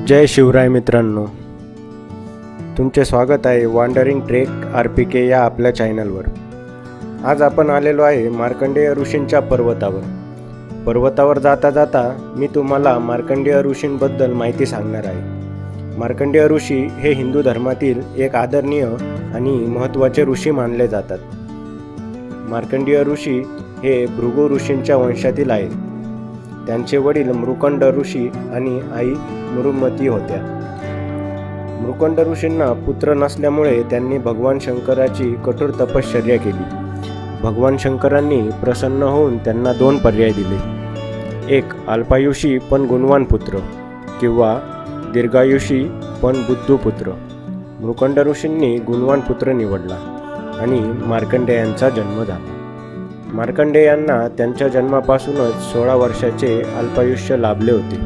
जय शिवराय मित्रांनो, तुमचे स्वागत आहे वांडरिंग ट्रेक RPK या आपल्या चॅनलवर। आज आपण आलेलो आहे मार्कंडेय ऋषींच्या पर्वतावर जाता जाता मी तुम्हाला मार्कंडेय ऋषींबद्दल माहिती सांगणार आहे। मार्कंडेय ऋषी हे हिंदू धर्मातील एक आदरणीय आणि महत्त्वाचे ऋषी मानले जातात। मार्कंडेय ऋषी हे भृगु ऋषींच्या वंशातील आहेत। त्यांचे वडील मृकंड ऋषी आणि आई मृगमती होत्या। मृकंड ऋषींना पुत्र नसल्यामुळे त्यांनी भगवान शंकराची कठोर तपश्चर्या केली। भगवान शंकरांनी प्रसन्न होऊन त्यांना दोन पर्याय दिले, एक अल्पायुषी पण गुणवान पुत्र किंवा दीर्घायुषी पण बुद्धू पुत्र। मृकंड ऋषींनी गुणवान पुत्र निवडला आणि मार्कंडेयांचा जन्म झाला। मार्कंडेयांना त्यांच्या जन्मापासूनच 16 वर्षाचे अल्पायुष्य लाभले होते।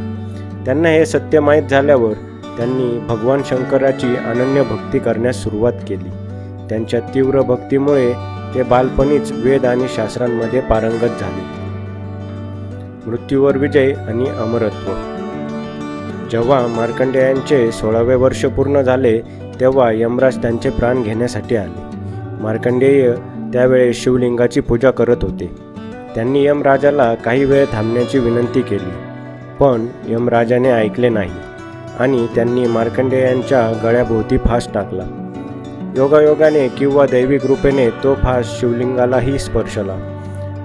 त्यांना हे सत्य माहीत झाल्यावर त्यांनी भगवान शंकराची अनन्य भक्ती करण्यास सुरुवात केली। त्यांच्या तीव्र भक्तीमुळे ते बालपणीच वेद आणि शास्त्रांमध्ये पारंगत झाले। मृत्यूवर विजय आणि अमरत्व। जेव्हा मार्कंडेयांचे 16वे वर्ष पूर्ण झाले तेव्हा यमराज त्यांचे प्राण घेण्यासाठी आले। मार्कंडेय त्यावेळी शिवलिंगाची पूजा करत होते। त्यांनी यमराजाला काही वेळ थांबण्याची विनंती केली, पण यमराजाने ऐकले नाही आणि त्यांनी मार्कंडेयांच्या गळ्याभोवती फास टाकला। योगायोगाने किंवा दैवी कृपेने तो फास शिवलिंगालाही स्पर्शला।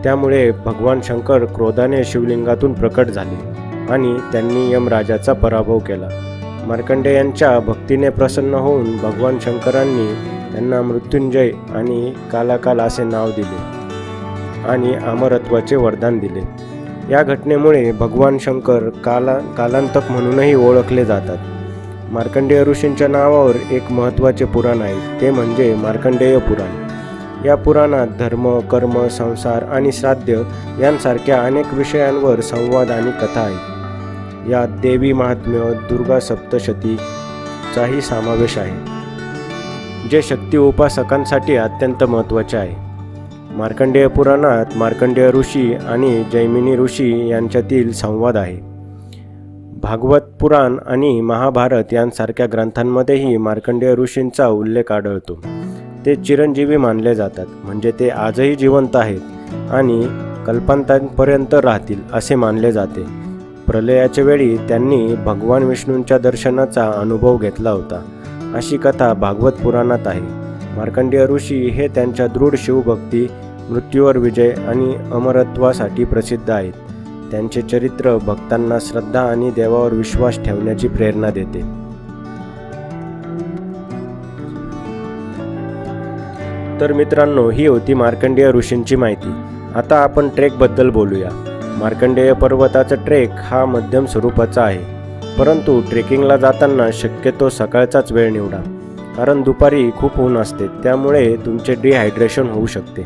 त्यामुळे भगवान शंकर क्रोधाने शिवलिंगातून प्रकट झाले आणि त्यांनी यमराजाचा पराभव केला। मार्कंडेयांच्या भक्तीने प्रसन्न होऊन भगवान शंकरांनी त्यांना मृत्युंजय आणि कालाकाल असे नाव दिले आणि अमरत्वाचे वरदान दिले। या घटनेमुळे भगवान शंकर कालांतक म्हणूनही ओळखले जातात। मार्कंडेय ऋषींच्या नावावर एक महत्त्वाचे पुराण आहे, ते म्हणजे मार्कंडेय पुराण। या पुराणात धर्म, कर्म, संसार आणि श्राद्ध यांसारख्या अनेक विषयांवर संवाद आणि कथा आहेत। यात देवी महात्म्य, दुर्गा सप्तशतीचाही समावेश आहे, जे शक्ती उपासकांसाठी अत्यंत महत्त्वाचे आहे। मार्कंडेय पुराणात मार्कंडेय ऋषी आणि जैमिनी ऋषी यांच्यातील संवाद आहे। भागवत पुराण आणि महाभारत यांसारख्या ग्रंथांमध्येही मार्कंडेय ऋषींचा उल्लेख आढळतो। ते चिरंजीवी मानले जातात, म्हणजे ते आजही जिवंत आहेत आणि कल्पांतापर्यंत राहतील असे मानले जाते। प्रलयाच्या वेळी त्यांनी भगवान विष्णूंच्या दर्शनाचा अनुभव घेतला होता, अशी कथा भागवत पुराणात आहे। मार्कंडेय ऋषी हे त्यांच्या दृढ शिवभक्ती, मृत्यूवर विजय आणि अमरत्वासाठी प्रसिद्ध आहेत। त्यांचे चरित्र भक्तांना श्रद्धा आणि देवावर विश्वास ठेवण्याची प्रेरणा देते। तर मित्रांनो, ही होती मार्कंडेय ऋषींची माहिती। आता आपण ट्रेकबद्दल बोलूया। मार्कंडेय पर्वताचा ट्रेक हा मध्यम स्वरूपाचा आहे, परंतु ट्रेकिंगला जाताना शक्यतो सकाळचाच वेळ निवडा, कारण दुपारी खूप ऊन असते, त्यामुळे तुमचे डिहायड्रेशन होऊ शकते।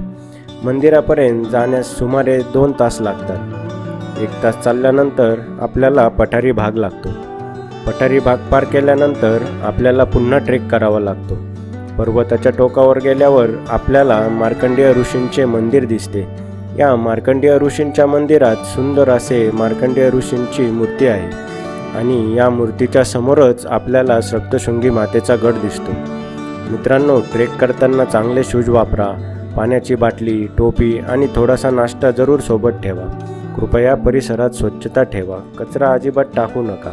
मंदिरापर्यंत जाण्यास सुमारे 2 तास लागतात। 1 तास चालल्यानंतर आपल्याला पठारी भाग लागतो। पठारी भाग पार केल्यानंतर आपल्याला पुन्हा ट्रेक करावा लागतो। पर्वताच्या टोकावर गेल्यावर आपल्याला मार्कंडेय ऋषींचे मंदिर दिसते। या मार्कंडेय ऋषींच्या मंदिरात सुंदर असे मार्कंडेय ऋषींची मूर्ती आहे आणि या मूर्तीच्या समोरच आपल्याला सप्तशृंगी मातेचा गड दिसतो। मित्रांनो, ट्रेक करताना चांगले शूज वापरा। पाण्याची बाटली, टोपी आणि थोडासा नाश्ता जरूर सोबत ठेवा। कृपया परिसरात स्वच्छता ठेवा, कचरा अजिबात टाकू नका।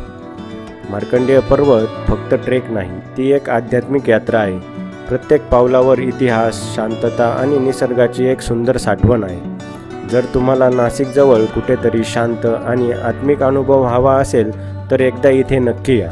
मार्कंडेय पर्वत फक्त ट्रेक नाही, ती एक आध्यात्मिक यात्रा आहे। प्रत्येक पावलावर इतिहास, शांतता आणि निसर्गाची एक सुंदर साठवण आहे। जर तुम्हाला नाशिकजवळ कुठेतरी शांत आणि आत्मिक अनुभव हवा असेल तर एकदा इथे नक्की या।